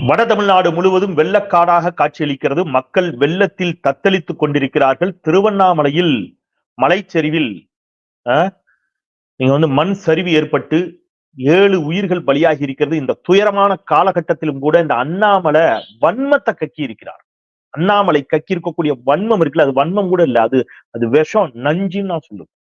வட தமிழ்நாடு முழுவதும் வெள்ளக்காடாக காட்சியளிக்கிறது. மக்கள் வெள்ளத்தில் தத்தளித்துக் கொண்டிருக்கிறார்கள். திருவண்ணாமலையில் மலைச்சரிவில் நீங்க மண் சரிவு ஏற்பட்டு 7 உயிர்கள் பலியாகி இருக்கிறது. இந்த துயரமான காலகட்டத்திலும் கூட இந்த அண்ணாமலை வன்மத்தை கக்கி இருக்கிறார். அண்ணாமலை கக்கி இருக்கக்கூடிய வன்மம் இருக்குல்ல, அது வன்மம் கூட இல்ல, அது விஷம், நஞ்சுன்னு நான் சொல்லுவேன்.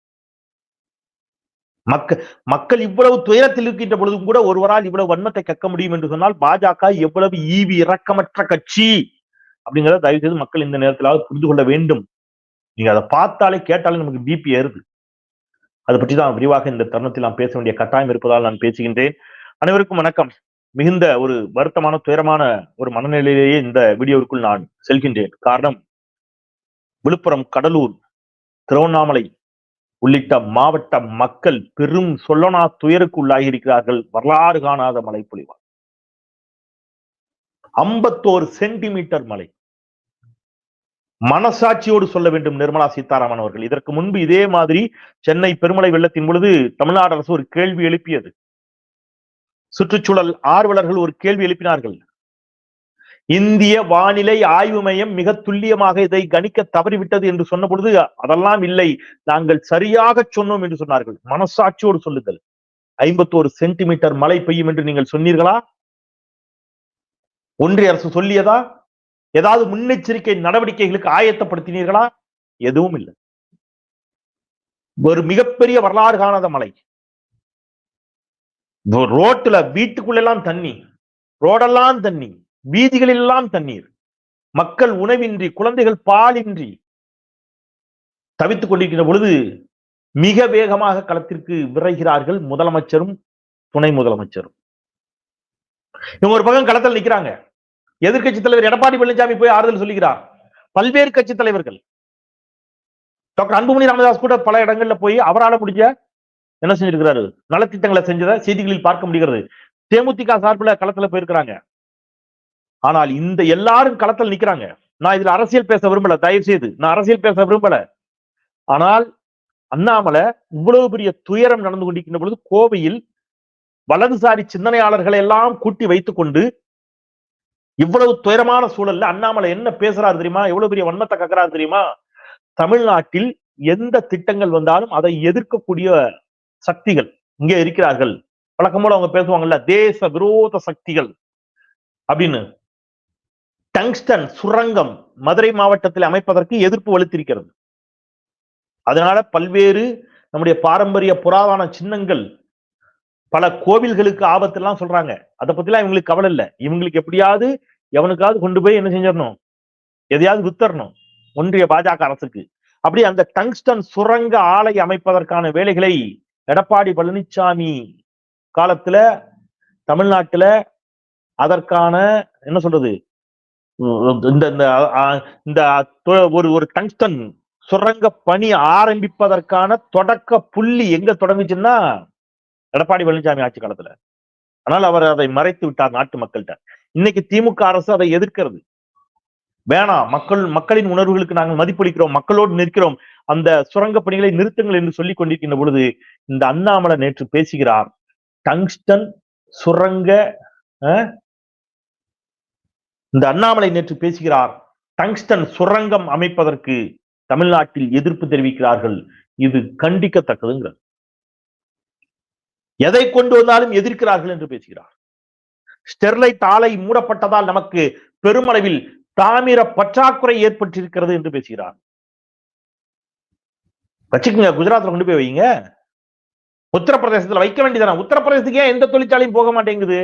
மக்கள் இவ்வளவு துயரத்தில் இருக்கின்ற பொழுதும் கூட ஒருவரால் இவ்வளவு வன்மத்தை கக்க முடியும் என்று சொன்னால் பாஜக எவ்வளவு ஈவி இரக்கமற்ற கட்சி அப்படிங்கிறத தயவு செய்து மக்கள் இந்த நேரத்திலாவது புரிந்து கொள்ள வேண்டும். நீங்க அதை பார்த்தாலே கேட்டாலே நமக்கு பிபி ஏறுது. அதை பற்றி தான் விரிவாக இந்த தருணத்தில் நான் பேச வேண்டிய கட்டாயம் இருப்பதால் நான் பேசுகின்றேன். அனைவருக்கும் வணக்கம். மிகுந்த ஒரு வருத்தமான துயரமான ஒரு மனநிலையிலேயே இந்த வீடியோவுக்குள் நான் செல்கின்றேன். காரணம், விழுப்புரம், கடலூர், திருவண்ணாமலை உள்ளிட்ட மாவட்ட மக்கள் பெரும் சொல்லனா துயருக்கு உள்ளாகி இருக்கிறார்கள். வரலாறு காணாத மழை பொழிவார். 51 சென்டிமீட்டர் மழை. மனசாட்சியோடு சொல்ல வேண்டும் நிர்மலா சீதாராமன் அவர்கள். இதற்கு முன்பு இதே மாதிரி சென்னை பெருமழை வெள்ளத்தின் பொழுது தமிழ்நாடு அரசு ஒரு கேள்வி எழுப்பியது. சுற்றுச்சூழல் ஆர்வலர்கள் ஒரு கேள்வி எழுப்பினார்கள். இந்திய வானிலை ஆய்வு மையம் மிக துல்லியமாக இதை கணிக்க தவறிவிட்டது என்று சொன்ன பொழுது அதெல்லாம் இல்லை, நாங்கள் சரியாக சொன்னோம் என்று சொன்னார்கள். மனசாட்சியோடு சொல்லுங்கள். 51 சென்டிமீட்டர் மழை பெய்யும் என்று நீங்கள் சொன்னீர்களா? ஒன்றிய அரசு சொல்லியதா? ஏதாவது முன்னெச்சரிக்கை நடவடிக்கைகளுக்கு ஆயத்தப்படுத்தினீர்களா? எதுவும் இல்லை. ஒரு மிகப்பெரிய வரலாறு காணாத மழை. ரோட்டுல வீட்டுக்குள்ள எல்லாம் தண்ணி, ரோடெல்லாம் தண்ணி, வீதிகளில் எல்லாம் தண்ணீர். மக்கள் உணவின்றி, குழந்தைகள் பாலின்றி தவித்துக் கொண்டிருக்கிற பொழுது மிக வேகமாக களத்திற்கு விரைகிறார்கள் முதலமைச்சரும் துணை முதலமைச்சரும். இவங்க ஒரு பக்கம் களத்தில் நிற்கிறாங்க. எதிர்கட்சி தலைவர் எடப்பாடி பழனிசாமி போய் ஆறுதல் சொல்லுகிறார். பல்வேறு கட்சி தலைவர்கள், டாக்டர் அன்புமணி ராமதாஸ் கூட பல இடங்கள்ல போய் அவரால் முடிஞ்ச என்ன செஞ்சிருக்கிறாரு, நலத்திட்டங்களை செஞ்சதை செய்திகளில் பார்க்க முடிகிறது. தேமுதிக சார்பில் களத்துல போயிருக்கிறாங்க. ஆனால் இந்த எல்லாரும் களத்தில் நிக்கிறாங்க. நான் இதுல அரசியல் பேச விரும்பல, தயவு செய்து நான் அரசியல் பேச விரும்பல. ஆனால் அண்ணாமலை இவ்வளவு பெரிய துயரம் நடந்து கொண்டிருக்கின்ற பொழுது கோவையில் வலதுசாரி சிந்தனையாளர்களை எல்லாம் கூட்டி வைத்துக் கொண்டு இவ்வளவு துயரமான சூழல்ல அண்ணாமலை என்ன பேசுறாரு தெரியுமா? எவ்வளவு பெரிய வன்மத்தை கக்குறாரு தெரியுமா? தமிழ்நாட்டில் எந்த திட்டங்கள் வந்தாலும் அதை எதிர்க்கக்கூடிய சக்திகள் இங்கே இருக்கிறார்கள். வழக்கம் போல அவங்க பேசுவாங்கல்ல, தேச விரோத சக்திகள் அப்படின்னு. டங்ஸ்டன் சுரங்கம் மதுரை மாவட்டத்தில் அமைப்பதற்கு எதிர்ப்பு வலுத்திருக்கிறது. அதனால பல்வேறு நம்முடைய பாரம்பரிய புராதன சின்னங்கள், பல கோவில்களுக்கு ஆபத்து எல்லாம் சொல்றாங்க. அதை பத்தி எல்லாம் இவங்களுக்கு கவலை இல்லை. இவங்களுக்கு எப்படியாவது எவனுக்காவது கொண்டு போய் என்ன செஞ்சிடணும், எதையாவது வித்தரணும் ஒன்றிய பாஜக அரசுக்கு. அப்படி அந்த டங்ஸ்டன் சுரங்க ஆலை அமைப்பதற்கான வேலைகளை எடப்பாடி பழனிசாமி காலத்துல தமிழ்நாட்டுல அதற்கான என்ன சொல்றது, இந்த ஒரு டங்ஸ்டன் சுரங்க பணி ஆரம்பிப்பதற்கான தொடக்க புள்ளி எங்க தொடங்குச்சுன்னா எடப்பாடி பழனிசாமி ஆட்சி காலத்துல. ஆனால் அவர் அதை மறைத்து விட்டார் நாட்டு மக்கள்கிட்ட. இன்னைக்கு திமுக அரசு அதை எதிர்க்கிறது. வேணாம், மக்களின் உணர்வுகளுக்கு நாங்கள் மதிப்பளிக்கிறோம், மக்களோடு நிற்கிறோம், அந்த சுரங்க பணிகளை நிறுத்துங்கள் என்று சொல்லிக் கொண்டிருக்கின்ற பொழுது இந்த அண்ணாமலை நேற்று பேசுகிறார். டங்ஸ்டன் சுரங்க இந்த அண்ணாமலை நேற்று பேசுகிறார். டங்ஸ்டன் சுரங்கம் அமைப்பதற்கு தமிழ்நாட்டில் எதிர்ப்பு தெரிவிக்கிறார்கள். இது கண்டிக்கத்தக்கதுங்கிறது. எதை கொண்டு வந்தாலும் எதிர்க்கிறார்கள் என்று பேசுகிறார். ஸ்டெர்லைட் ஆலை மூடப்பட்டதால் நமக்கு பெருமளவில் தாமிர பற்றாக்குறை ஏற்பட்டிருக்கிறது என்று பேசுகிறார். வச்சுக்கோங்க, குஜராத்ல கொண்டு போய் வைங்க, உத்தரப்பிரதேசத்துல வைக்க வேண்டியதான. உத்தரப்பிரதேசத்துக்கு ஏன் எந்த தொழிற்சாலையும் போக மாட்டேங்குது?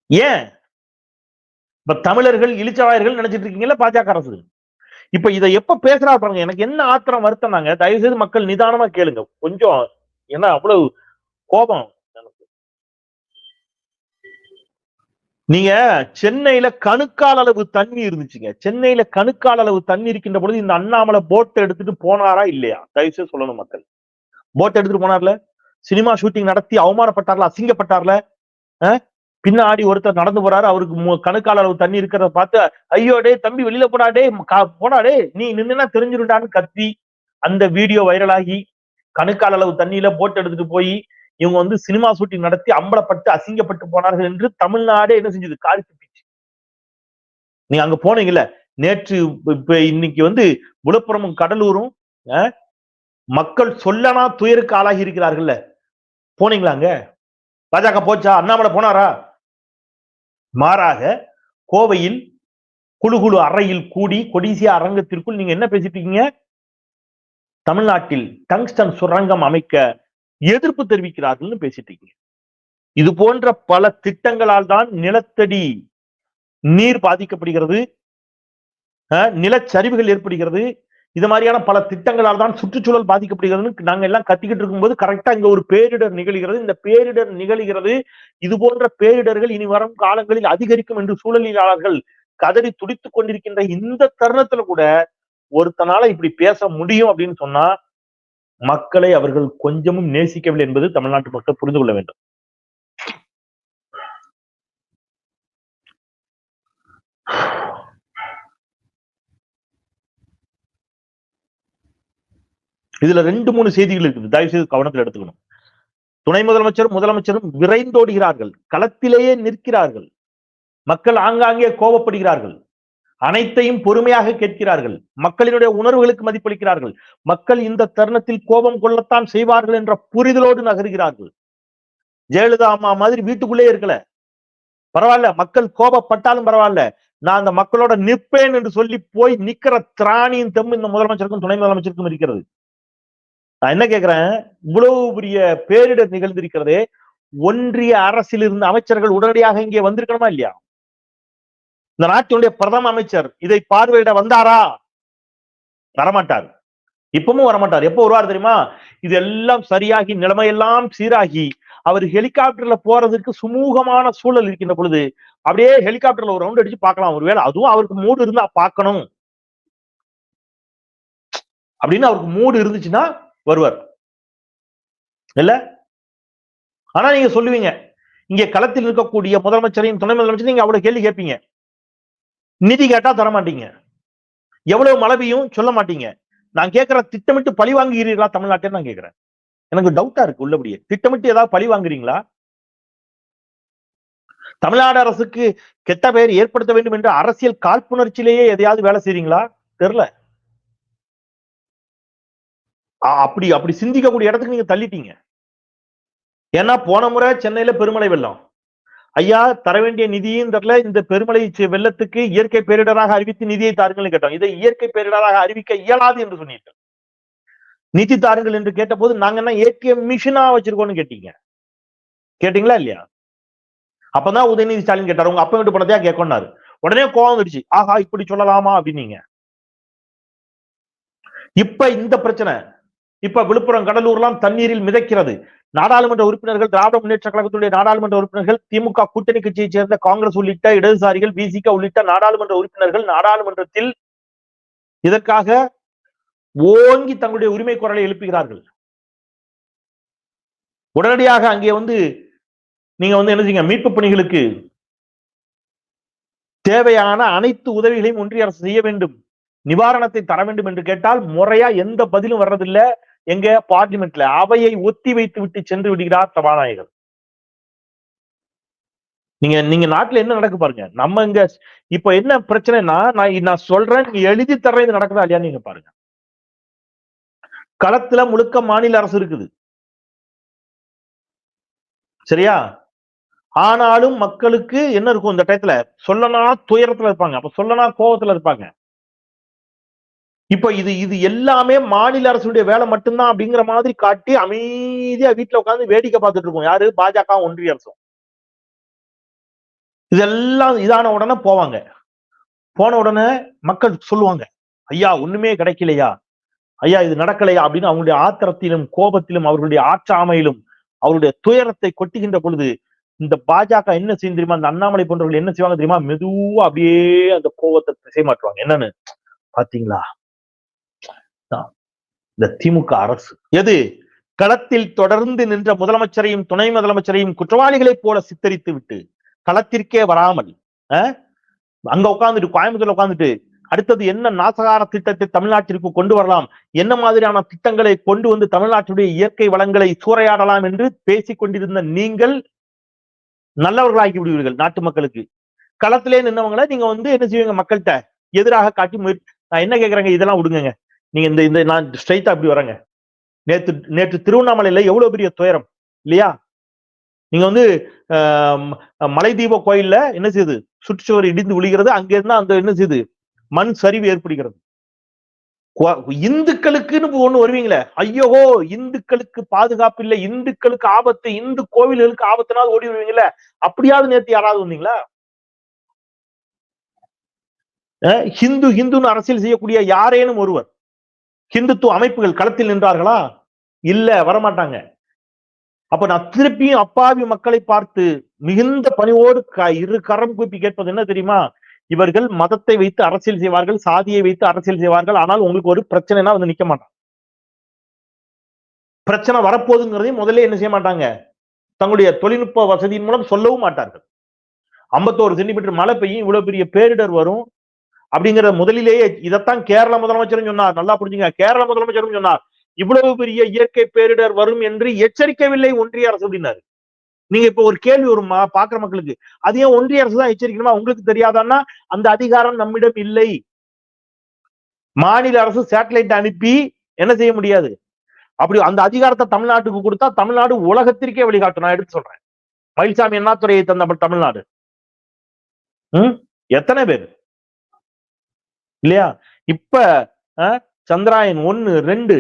ஏன்? இப்ப தமிழர்கள் இளிச்சவாயர்கள் நினைச்சிட்டு இருக்கீங்கல்ல பாஜக அரசு. இப்ப இதை எப்ப பேசுறா பாருங்க. எனக்கு என்ன ஆத்திரம் வருத்தம் நாங்க, தயவு செய்து மக்கள் நிதானமா கேளுங்க கொஞ்சம். ஏன்னா அவ்வளவு கோபம். நீங்க சென்னையில கணுக்கால் அளவு தண்ணி இருந்துச்சுங்க. சென்னையில கணுக்கால் அளவு தண்ணி இருக்கின்ற பொழுது இந்த அண்ணாமலை போட்டை எடுத்துட்டு போனாரா இல்லையா? தயவுசெய்து சொல்லணும் மக்கள். போட்டை எடுத்துட்டு போனார்ல, சினிமா ஷூட்டிங் நடத்தி அவமானப்பட்டார்ல, அசிங்கப்பட்டார்ல. பின்னாடி ஒருத்தர் நடந்து போறாரு, அவருக்கு கணுக்கால் அளவு தண்ணி இருக்கிறத பார்த்து ஐயோ டே தம்பி வெளியில போடாடே போடாடே நீ நின்னா தெரிஞ்சிருண்டான்னு கத்தி அந்த வீடியோ வைரலாகி கணுக்கால் அளவு தண்ணியில போட் எடுத்துட்டு போய் இவங்க வந்து சினிமா ஷூட்டிங் நடத்தி அம்பலப்பட்டு அசிங்கப்பட்டு போனார்கள் என்று தமிழ்நாடே என்ன செஞ்சது? காரி துப்பிச்சு. நீங்க அங்க போனீங்கல்ல, நேற்று இப்ப இன்னைக்கு வந்து விழுப்புரமும் கடலூரும் மக்கள் சொல்லனா துயருக்கு ஆளாகி இருக்கிறார்கள். போனீங்களா அங்க? பாஜக போச்சா? அண்ணாமலை போனாரா? மாறாக கோவையில் குழு அறையில் கூடி கொடிசியா அரங்கத்திற்குள் நீங்க என்ன பேசிட்டு இருக்கீங்க? தமிழ்நாட்டில் டங்ஸ்டன் சுரங்கம் அமைக்க எதிர்ப்பு தெரிவிக்கிறார்கள் பேசிட்டு இருக்கீங்க. இது போன்ற பல திட்டங்களால் தான் நிலத்தடி நீர் பாதிக்கப்படுகிறது, நிலச்சரிவுகள் ஏற்படுகிறது. இது மாதிரியான பல திட்டங்களால் தான் சுற்றுச்சூழல் பாதிக்கப்படுகிறது. நாங்க எல்லாம் கத்திக்கிட்டு இருக்கும்போது கரெக்டா இங்க ஒரு பேரிடர் நிகழ்கிறது. இந்த பேரிடர் நிகழ்கிறது. இது போன்ற பேரிடர்கள் இனி வரும் காலங்களில் அதிகரிக்கும் என்று சூழலியலாளர்கள் கதறி துடித்துக் கொண்டிருக்கின்ற இந்த தருணத்துல கூட ஒருத்தனால இப்படி பேச முடியும் அப்படின்னு சொன்னா மக்களை அவர்கள் கொஞ்சமும் நேசிக்கவில்லை என்பது தமிழ்நாட்டு மக்கள் புரிந்து கொள்ள வேண்டும். இதுல 2-3 செய்திகள் இருக்குது. தயவு செய்து கவனத்தில் எடுத்துக்கணும். துணை முதலமைச்சரும் முதலமைச்சரும் விரைந்தோடுகிறார்கள், களத்திலேயே நிற்கிறார்கள். மக்கள் ஆங்காங்கே கோபப்படுகிறார்கள், அனைத்தையும் பொறுமையாக கேட்கிறார்கள், மக்களினுடைய உணர்வுகளுக்கு மதிப்பளிக்கிறார்கள். மக்கள் இந்த தருணத்தில் கோபம் கொள்ளத்தான் செய்வார்கள் என்ற புரிதலோடு நகர்கிறார்கள். ஜெயலலிதா அம்மா மாதிரி வீட்டுக்குள்ளே இருக்கல, பரவாயில்ல, மக்கள் கோபப்பட்டாலும் பரவாயில்ல, நான் அந்த மக்களோட நிற்பேன் என்று சொல்லி போய் நிக்கிற திராணியும் தெம்பு இந்த முதலமைச்சருக்கும் துணை முதலமைச்சருக்கும் இருக்கிறது. நான் என்ன கேட்கிறேன், இவ்வளவு பெரிய பேரிடர் நிகழ்ந்திருக்கிறதே, ஒன்றிய அரசில் இருந்த அமைச்சர்கள் உடனடியாக இங்கே வந்திருக்கணுமா இல்லையா? இந்த நாட்டினுடைய பிரதம அமைச்சர் இதை பார்வையிட வந்தாரா? வரமாட்டார், இப்பவும் வரமாட்டார். எப்போ வருவார் தெரியுமா? இதெல்லாம் சரியாகி நிலைமையெல்லாம் சீராகி அவர் ஹெலிகாப்டர்ல போறதுக்கு சுமூகமான சூழல் இருக்கின்ற பொழுது அப்படியே ஹெலிகாப்டர்ல ஒரு ரவுண்ட் அடிச்சு பார்க்கலாம். ஒருவேளை அதுவும் அவருக்கு மூடு இருந்தா பார்க்கணும் அப்படின்னு அவருக்கு மூடு இருந்துச்சுன்னா வருவார் இல்ல. ஆனா நீங்க சொல்லுவீங்க, இங்க களத்தில் இருக்கக்கூடிய முதலமைச்சரையும் துணை முதலமைச்சரையும் நீங்க அவ்வளவு கேள்வி கேட்பீங்க, நிதி கேட்டா தர மாட்டீங்க, எவ்வளவு மழை பெய்யும் சொல்ல மாட்டீங்க. நான் கேட்கிற, திட்டமிட்டு பழி வாங்குகிறீர்களா தமிழ்நாட்டை நான் கேட்கிறேன். எனக்கு டவுட்டா இருக்கு உள்ளபடியே. திட்டமிட்டு ஏதாவது பழி வாங்குறீங்களா? தமிழ்நாடு அரசுக்கு கெட்ட பெயர் ஏற்படுத்த வேண்டும் என்ற அரசியல் காழ்ப்புணர்ச்சியிலேயே எதையாவது வேலை செய்றீங்களா? தெரியல. அப்படி அப்படி சிந்திக்கக்கூடிய இடத்துக்கு நீங்க தள்ளிட்டீங்க. ஏன்னா போன முறை சென்னையில பெருமழை வெள்ளம், ஐயா தர வேண்டிய நிதியும் தரல, இந்த பெருமழை வெள்ளத்துக்கு இயற்கை பேரிடராக அறிவித்து நிதியை தாருங்கள் கேட்டோம். இதை இயற்கை பேரிடராக அறிவிக்க இயலாது என்று சொன்னீர்கள். நிதி தாருங்கள் என்று கேட்ட போது நாங்க என்ன ஏடிஎம் மிஷினா வச்சிருக்கோம்னு கேட்டீங்க, கேட்டீங்களா இல்லையா? அப்பதான் உதயநிதி ஸ்டாலின் கேட்டாரு, உங்க அப்பா வீட்டு பணத்தையா கேட்கணும்னாரு. உடனே கோவம் வந்துடுச்சு, ஆஹா இப்படி சொல்லலாமா அப்படின்னீங்க. இப்ப இந்த பிரச்சனை, இப்ப விழுப்புரம் கடலூர்லாம் தண்ணீரில் மிதக்கிறது. நாடாளுமன்ற உறுப்பினர்கள், திராவிட முன்னேற்ற கழகத்துடைய நாடாளுமன்ற உறுப்பினர்கள், திமுக கூட்டணி கட்சியை சேர்ந்த காங்கிரஸ் உள்ளிட்ட இடதுசாரிகள், பிசிக உள்ளிட்ட நாடாளுமன்ற உறுப்பினர்கள் நாடாளுமன்றத்தில் இதற்காக ஓங்கி தங்களுடைய உரிமை குரலை எழுப்புகிறார்கள். உடனடியாக அங்கே வந்து நீங்க வந்து என்ன செய்யுங்க, மீட்பு பணிகளுக்கு தேவையான அனைத்து உதவிகளையும் ஒன்றிய அரசு செய்ய வேண்டும், நிவாரணத்தை தர வேண்டும் என்று கேட்டால் முறையா எந்த பதிலும் வர்றதில்லை. எங்க பார்லிமெண்ட்ல அவையை ஒத்தி வைத்து விட்டு சென்று விடுகிறார் சபாநாயகர். நீங்க நாட்டுல என்ன நடக்கு பாருங்க. நம்ம இங்க இப்ப என்ன பிரச்சனைனா, நான் சொல்றேன், நீங்க எழுதி தர்றேன், இது நடக்குதா இல்லையா நீங்க பாருங்க. களத்துல முழுக்க மாநில அரசு இருக்குது, சரியா? ஆனாலும் மக்களுக்கு என்ன இருக்கும் இந்த டயத்துல, சொல்லனா துயரத்துல இருப்பாங்க, அப்ப சொல்லனா கோபத்துல இருப்பாங்க. இப்ப இது எல்லாமே மாநில அரசுடைய வேலை மட்டும்தான் அப்படிங்கிற மாதிரி காட்டி அமைதியா வீட்டுல உட்கார்ந்து வேடிக்கை பார்த்துட்டு இருக்கும் யாரு? பாஜக ஒன்றிய அரசும். இதெல்லாம் இதான உடனே போவாங்க. போன உடனே மக்கள் சொல்லுவாங்க, ஐயா ஒண்ணுமே கிடைக்கலையா, ஐயா இது நடக்கலையா அப்படின்னு அவங்களுடைய ஆத்திரத்திலும் கோபத்திலும் அவர்களுடைய ஆற்றாமையிலும் அவருடைய துயரத்தை கொட்டுகின்ற பொழுது இந்த பாஜக என்ன செய்யும் தெரியுமா? அந்த அண்ணாமலை போன்றவர்கள் என்ன செய்வாங்க தெரியுமா? மெதுவா அப்படியே அந்த கோபத்தை திசை மாற்றுவாங்க. என்னன்னு பாத்தீங்களா, இந்த திமுக அரசு எது களத்தில் தொடர்ந்து நின்ற முதலமைச்சரையும் துணை முதலமைச்சரையும் குற்றவாளிகளைப் போல சித்தரித்து விட்டு களத்திற்கே வராமல் அங்க உட்காந்துட்டு கோயம்புத்தூர்ல உட்காந்துட்டு அடுத்தது என்ன நாசகார திட்டத்தை தமிழ்நாட்டிற்கு கொண்டு வரலாம், என்ன மாதிரியான திட்டங்களை கொண்டு வந்து தமிழ்நாட்டுடைய இயற்கை வளங்களை சூறையாடலாம் என்று பேசிக் கொண்டிருந்த நீங்கள் நல்லவர்களாக்கி விடுவீர்கள் நாட்டு மக்களுக்கு. களத்திலே நின்றவங்களை நீங்க வந்து என்ன செய்வீங்க, மக்கள்கிட்ட எதிராக காட்டி நான் என்ன கேட்கறேங்க, இதெல்லாம் விடுங்க. நீங்க இந்த நான் ஸ்ட்ரைட்டா அப்படி வரேங்க. நேற்று திருவண்ணாமலையில எவ்வளவு பெரிய துயரம் இல்லையா? நீங்க வந்து மலைதீப கோயில்ல என்ன செய்யுது, சுற்றுச்சுவர் இடிந்து விழுகிறது, அங்க இருந்தா அந்த என்ன செய்யுது, மண் சரிவு ஏற்படுகிறது. இந்துக்களுக்குன்னு ஒண்ணு வருவீங்களே, ஐயோ இந்துக்களுக்கு பாதுகாப்பு இல்லை, இந்துக்களுக்கு ஆபத்து, இந்து கோவில்களுக்கு ஆபத்துனாவது ஓடி வருவீங்களே, அப்படியாவது நேற்று யாராவது வந்தீங்களா? ஹிந்துன்னு அரசியல் செய்யக்கூடிய யாரேனும் ஒருவர் ஹிந்துத்துவ அமைப்புகள் களத்தில் நின்றார்களா? இல்ல, வரமாட்டாங்க. அப்ப நான் திருப்பியும் அப்பாவி மக்களை பார்த்து மிகுந்த பணிவோடு இரு கரம் கூப்பி கேட்பது என்ன தெரியுமா? இவர்கள் மதத்தை வைத்து அரசியல் செய்வார்கள், சாதியை வைத்து அரசியல் செய்வார்கள். ஆனால் உங்களுக்கு ஒரு பிரச்சனைனா வந்து நிக்க மாட்டாங்க. பிரச்சனை வரப்போகுதுங்கிறதையும் முதல்ல என்ன செய்ய மாட்டாங்க, தங்களுடைய தொழில்நுட்ப வசதியின் மூலம் சொல்லவும் மாட்டார்கள். 51 சென்டிமீட்டர் மழை பெய்யும், இவ்வளவு பெரிய பேரிடர் வரும் அப்படிங்கிற முதலிலேயே இதைத்தான் கேரள முதலமைச்சரும் சொன்னார். நல்லா புரிஞ்சுங்க, கேரள முதலமைச்சரும் சொன்னார், இவ்வளவு பெரிய இயற்கை பேரிடர் வரும் என்று எச்சரிக்கவில்லை ஒன்றிய அரசு அப்படின்னாரு. நீங்க இப்ப ஒரு கேள்வி வருமா பாக்குற மக்களுக்கு, அது ஏன் ஒன்றிய அரசு தான் எச்சரிக்கணுமா, உங்களுக்கு தெரியாதான்னா அந்த அதிகாரம் நம்மிடம் இல்லை. மாநில அரசு சேட்டலைட் அனுப்பி என்ன செய்ய முடியாது. அப்படி அந்த அதிகாரத்தை தமிழ்நாட்டுக்கு கொடுத்தா தமிழ்நாடு உலகத்திற்கே வழிகாட்டும். நான் எடுத்து சொல்றேன், மயில்சாமி அண்ணாதுரையை தந்த தமிழ்நாடு எத்தனை பேர் இல்லையா? இப்ப சந்திராயன் 1, 2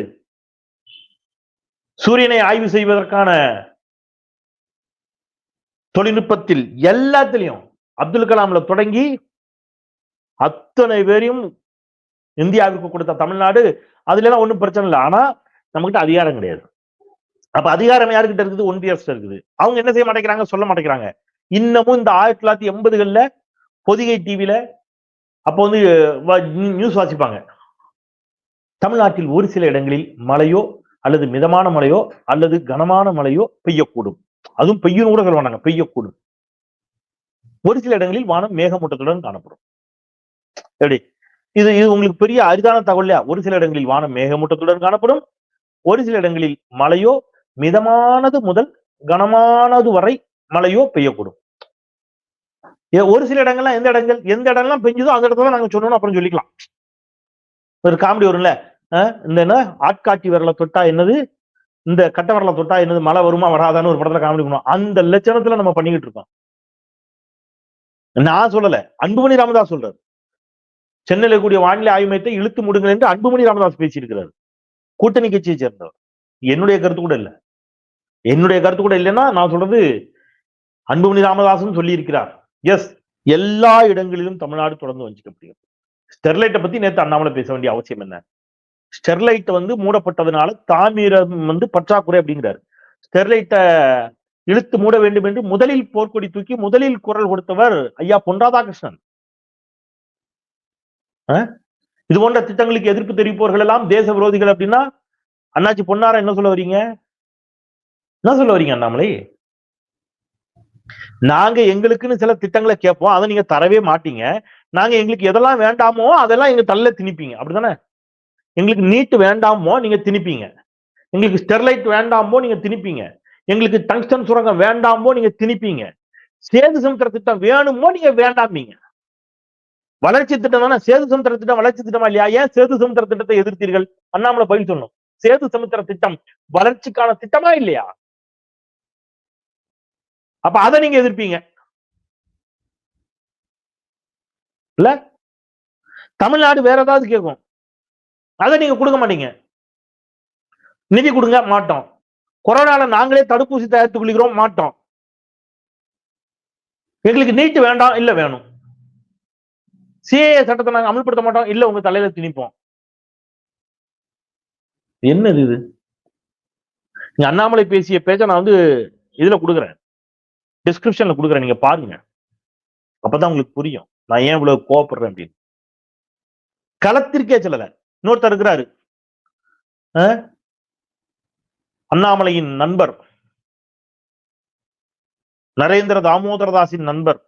சூரியனை ஆய்வு செய்வதற்கான தொழில்நுட்பத்தில் எல்லாத்திலையும் அப்துல் கலாம்ல தொடங்கி அத்தனை பேரையும் இந்தியாவுக்கு கொடுத்த தமிழ்நாடு. அதுல எல்லாம் ஒண்ணும் பிரச்சனை இல்லை. ஆனா நம்மகிட்ட அதிகாரம் கிடையாது. அப்ப அதிகாரம் யாருக்கிட்ட இருக்குது? ஒன்றிய அரசு இருக்குது. அவங்க என்ன செய்ய மாட்டேங்கிறாங்க, சொல்ல மாட்டேங்கிறாங்க. இன்னமும் இந்த 1980களில் பொதிகை டிவில அப்போ வந்து நியூஸ் வாசிப்பாங்க, தமிழ்நாட்டில் ஒரு சில இடங்களில் மழையோ அல்லது மிதமான மழையோ அல்லது கனமான மழையோ பெய்யக்கூடும். அதுவும் பெய்யும் கூட சொல்லுவாங்க, பெய்யக்கூடும். ஒரு சில இடங்களில் வானம் மேகமூட்டத்துடன் காணப்படும். எப்படி இது உங்களுக்கு பெரிய அரிதான தகவல் இல்லையா? ஒரு சில இடங்களில் வானம் மேகமூட்டத்துடன் காணப்படும், ஒரு சில இடங்களில் மழையோ மிதமானது முதல் கனமானது வரை மழையோ பெய்யக்கூடும். ஒரு சில இடங்கள்லாம் எந்த இடம்லாம் பெஞ்சதோ அந்த இடத்துல நாங்க சொன்னோம் அப்புறம் சொல்லிக்கலாம். ஒரு காமெடி வரும்ல, இந்த ஆட்காட்டி விரலை தொட்டா என்னது, இந்த கட்ட விரலை தொட்டா என்னது, மழை வருமா வராதான்னு ஒரு படத்துல காமெடி பண்ணுவோம். அந்த லட்சணத்துல நம்ம பண்ணிக்கிட்டு இருக்கோம். நான் சொல்லல, அன்புமணி ராமதாஸ் சொல்றாரு. சென்னையில கூடிய வானிலை ஆய்வு மையத்தை இழுத்து முடுங்கள் என்று அன்புமணி ராமதாஸ் பேசியிருக்கிறார், கூட்டணி கட்சியை சேர்ந்தவர். என்னுடைய கருத்து கூட இல்லை. என்னுடைய கருத்து கூட இல்லைன்னா நான் சொல்றது அன்புமணி ராமதாசும் சொல்லி இருக்கிறார். எஸ், எல்லா இடங்களிலும் தமிழ்நாடு தொடர்ந்து வஞ்சிக்கப்படுகிறது. ஸ்டெர்லைட்டை பத்தி நேற்று அண்ணாமலை பேச வேண்டிய அவசியம் என்ன? ஸ்டெர்லைட் வந்து மூடப்பட்டதுனால தாமிரம் வந்து பற்றாக்குறை அப்படிங்கிறார். ஸ்டெர்லைட்டை இழுத்து மூட வேண்டும் என்று முதலில் போர்க்கொடி தூக்கி முதலில் குரல் கொடுத்தவர் ஐயா பொன் ராதாகிருஷ்ணன். இது போன்ற திட்டங்களுக்கு எதிர்ப்பு தெரிவிப்பவர்கள் எல்லாம் தேச விரோதிகள் அப்படின்னா அண்ணாச்சி பொன்னார என்ன சொல்ல வரீங்க? என்ன சொல்ல வரீங்க அண்ணாமலை? நாங்க எங்களுக்குன்னு சில திட்டங்களை கேட்போம், அதை நீங்க தரவே மாட்டீங்க. நாங்க எங்களுக்கு எதெல்லாம் வேண்டாமோ அதெல்லாம் எங்க தள்ள திணிப்பீங்க, அப்படிதானே? எங்களுக்கு நீட் வேண்டாமோ நீங்க திணிப்பீங்க, எங்களுக்கு ஸ்டெர்லைட் வேண்டாமோ நீங்க திணிப்பீங்க, எங்களுக்கு டங்ஸ்டன் சுரங்கம் வேண்டாமோ நீங்க திணிப்பீங்க, சேது சமுத்திர திட்டம் வேணுமோ நீங்க வேண்டாமீங்க. வளர்ச்சி திட்டம் தானே சேது சமுத்திர திட்டம், வளர்ச்சி திட்டமா இல்லையா? ஏன் சேது சமுத்திர திட்டத்தை எதிர்த்தீர்கள்? அண்ணாமலை பதில் சொல்லணும். சேது சமுத்திர திட்டம் வளர்ச்சிக்கான திட்டமா இல்லையா? அப்ப அதை நீங்க எதிர்ப்பீங்க இல்ல? தமிழ்நாடு வேற ஏதாவது கேட்கும், அதை நீங்க கொடுக்க மாட்டீங்க. நிதி கொடுங்க மாட்டோம். கொரோனால நாங்களே தடுப்பூசி தயாரித்துக் கொள்கிறோம் மாட்டோம். எங்களுக்கு நீட் வேண்டாம் இல்ல வேணும். சிஏஏ சட்டத்தை நாங்க அமல்படுத்த மாட்டோம் இல்ல உங்க தலையில திணிப்போம். என்னது இது? அண்ணாமலை பேசிய பேச்ச நான் வந்து இதுல கொடுக்குறேன், டிஸ்கிரிப்ஷன்ல கொடுக்குறேன், நீங்க பாருங்க. அப்பதான் உங்களுக்கு புரியும் நான் ஏன் இவ்வளவு கோவப்படுறேன் அப்படின்னு. களத்திற்கே செல்லல. இன்னொருத்தர் இருக்கிறாரு, அண்ணாமலையின் நண்பர், நரேந்திர தாமோதரதாசின் நண்பர்.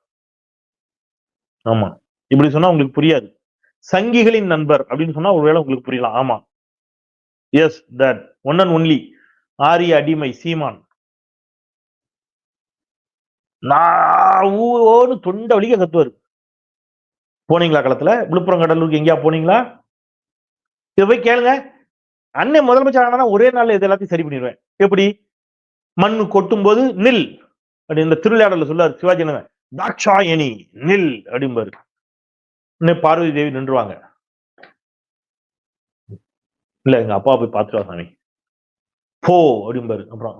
ஆமா, இப்படி சொன்னா உங்களுக்கு புரியாது. சங்கிகளின் நண்பர் அப்படின்னு சொன்னா ஒருவேளை உங்களுக்கு புரியலாம். ஆமா, yes, that one and only ஆரிய அடிமை சீமான். நான் ஊன்னு தொண்டை வலிக்க கத்துவாரு. போனீங்களா களத்துல? விழுப்புரம் கடலூருக்கு எங்கேயா போனீங்களா? இதை போய் கேளுங்க. அண்ணன் முதலமைச்சர் ஆனா ஒரே நாள்ல இது எல்லாத்தையும் சரி பண்ணிடுவேன். எப்படி? மண்ணு கொட்டும் போது நில் அப்படி இந்த திருவிளையாடல சொல்லாரு சிவாஜி தாட்சாயணி நில் அப்படிம்பாரு. பார்வதி தேவி நின்றுவாங்க. இல்ல எங்க அப்பா போய் பார்த்துட்டு வா சாமி போ அப்படிம்பாரு. அப்புறம்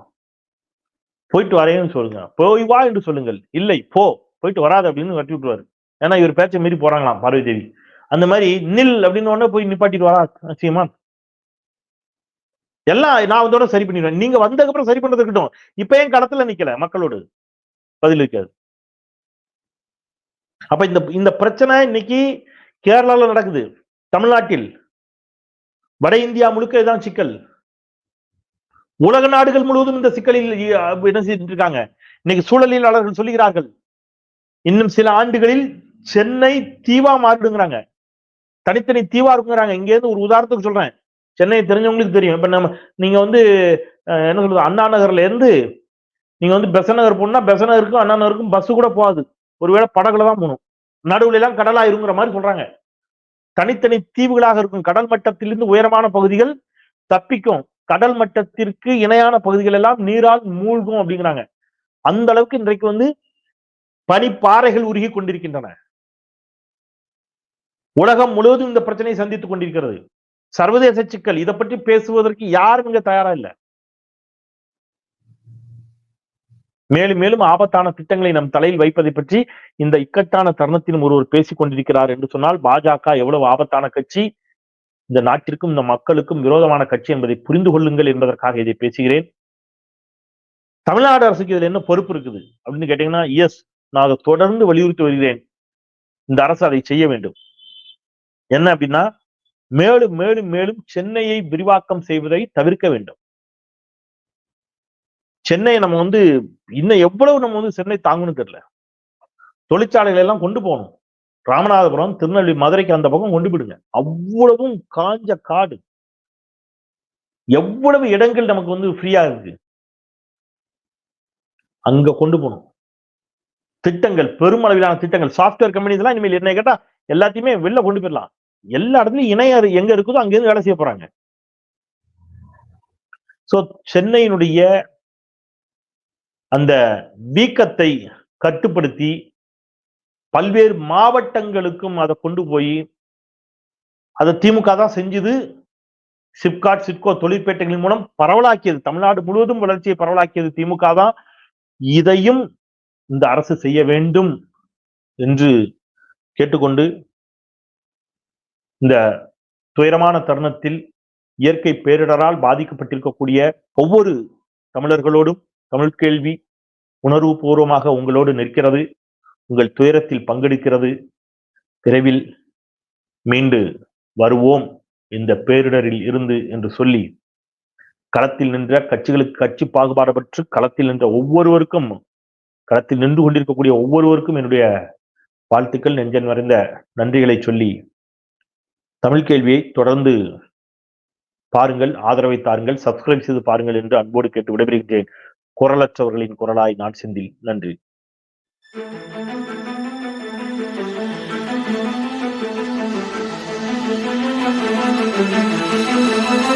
போயிட்டு வரேன்னு சொல்லுங்க, போய் வா என்று சொல்லுங்கள், இல்லை போ போயிட்டு வராது அப்படின்னு கட்டி விட்டுருவாரு. ஏன்னா இவர் பேச்சை மீறி போறாங்களாம் பார்வதி தேவி. அந்த மாதிரி நில் அப்படின்னு உடனே போய் நிப்பாட்டிட்டு வரா சீமான். எல்லாம் நான் வந்தோட சரி பண்ணிடுவேன். நீங்க வந்ததுக்கு அப்புறம் சரி பண்றது இருக்கட்டும். இப்ப ஏன் களத்துல நிக்கல மக்களோடு? பதில் இருக்காது. அப்ப இந்த இந்த பிரச்சனை இன்னைக்கு கேரளால நடக்குது, தமிழ்நாட்டில், வட இந்தியா முழுக்க இதுதான் சிக்கல். உலக நாடுகள் முழுவதும் இந்த சிக்கலில் என்ன செய்துட்டு இருக்காங்க. இன்னைக்கு சூழலியலாளர்கள் சொல்லுகிறார்கள், இன்னும் சில ஆண்டுகளில் சென்னை தீவா மாறிடுங்கிறாங்க, தனித்தனி தீவா இருக்குங்கிறாங்க. இங்க இருந்து ஒரு உதாரணத்துக்கு சொல்றேன், சென்னை தெரிஞ்சவங்களுக்கு தெரியும். இப்ப நம்ம நீங்க வந்து என்ன சொல்றது, அண்ணா நகர்ல இருந்து நீங்க வந்து பெசன் நகர் போனா பெசன் நகருக்கும் அண்ணா நகருக்கும் பஸ் கூட போகாது, ஒருவேளை படகுல தான் போகணும். நடுவுல எல்லாம் கடலா இருங்கிற மாதிரி சொல்றாங்க. தனித்தனி தீவுகளாக இருக்கும். கடல் மட்டத்திலிருந்து உயரமான பகுதிகள் தப்பிக்கும், கடல் மட்டத்திற்கு இணையான பகுதிகள் எல்லாம் நீரால் மூழ்கும் அப்படிங்கிறாங்க. அந்த அளவுக்கு இன்றைக்கு வந்து பனிப்பாறைகள் உருகி கொண்டிருக்கின்றன. உலகம் முழுவதும் இந்த பிரச்சனையை சந்தித்துக் கொண்டிருக்கிறது. சர்வதேச சிக்கல். இதை பற்றி பேசுவதற்கு யாரும் இங்க தயாரா இல்லை. மேலும் மேலும் ஆபத்தான திட்டங்களை நம் தலையில் வைப்பதை பற்றி இந்த இக்கட்டான தருணத்திலும் ஒருவர் பேசிக் கொண்டிருக்கிறார் என்று சொன்னால் பாஜக எவ்வளவு ஆபத்தான கட்சி, இந்த நாட்டிற்கும் இந்த மக்களுக்கும் விரோதமான கட்சி என்பதை புரிந்து கொள்ளுங்கள் என்பதற்காக இதை பேசுகிறேன். தமிழ்நாடு அரசுக்கு இதுல என்ன பொறுப்பு இருக்குது அப்படின்னு கேட்டீங்கன்னா, எஸ், நான் அதை தொடர்ந்து வலியுறுத்தி வருகிறேன். இந்த அரசு அதை செய்ய வேண்டும். என்ன அப்படின்னா, மேலும் மேலும் மேலும் சென்னையை விரிவாக்கம் செய்வதை தவிர்க்க வேண்டும். சென்னையை நம்ம வந்து இன்னும் எவ்வளவு நம்ம வந்து சென்னை தாங்கணும் தெரியல. தொழிற்சாலைகள் எல்லாம் கொண்டு போகணும். ராமநாதபுரம், திருநெல்வேலி, மதுரைக்கு அந்த பக்கம் கொண்டு விடுங்க. அவ்வளவும் காஞ்ச காடு. எவ்வளவு இடங்கள் நமக்கு வந்து ஃப்ரீயா இருக்கு, அங்க கொண்டு போகணும். திட்டங்கள், பெருமளவிலான திட்டங்கள், சாப்ட்வேர் கம்பெனிஸ் எல்லாம் இனிமேல் என்ன கேட்டா எல்லாத்தையுமே வெளில கொண்டு போயிடலாம். எல்லா இடத்துலயும் இணைய எங்க இருக்குதோ அங்கிருந்து வேலை செய்ய போறாங்க. சோ சென்னையினுடைய அந்த வீக்கத்தை கட்டுப்படுத்தி பல்வேறு மாவட்டங்களுக்கும் அதை கொண்டு போய், அதை திமுக தான் செஞ்சது. சிப்காட், சிட்கோ தொழிற்பேட்டைகளின் மூலம் பரவலாக்கியது, தமிழ்நாடு முழுவதும் வளர்ச்சியை பரவலாக்கியது திமுக தான். இதையும் இந்த அரசு செய்ய வேண்டும் என்று கேட்டுக்கொண்டு, இந்த துயரமான தருணத்தில் இயற்கை பேரிடரால் பாதிக்கப்பட்டிருக்கக்கூடிய ஒவ்வொரு தமிழர்களோடும் தமிழ் கேள்வி உணர்வு பூர்வமாக உங்களோடு நிற்கிறது, உங்கள் துயரத்தில் பங்கெடுக்கிறது. விரைவில் மீண்டு வருவோம் இந்த பேரிடரில் இருந்து என்று சொல்லி, களத்தில் நின்ற கட்சிகளுக்கு கட்சி பாகுபாடு பற்றி களத்தில் நின்ற ஒவ்வொருவருக்கும், களத்தில் நின்று கொண்டிருக்கக்கூடிய ஒவ்வொருவருக்கும் என்னுடைய வாழ்த்துக்கள், நெஞ்சம் நிறைந்த நன்றிகளை சொல்லி, தமிழ் கேள்வியை தொடர்ந்து பாருங்கள், ஆதரவை தாருங்கள், சப்ஸ்கிரைப் செய்து பாருங்கள் என்று அன்போடு கேட்டு விடைபெறுகிறேன். குரலற்றவர்களின் குரலாய் நான் செந்தில். நன்றி. Thank you.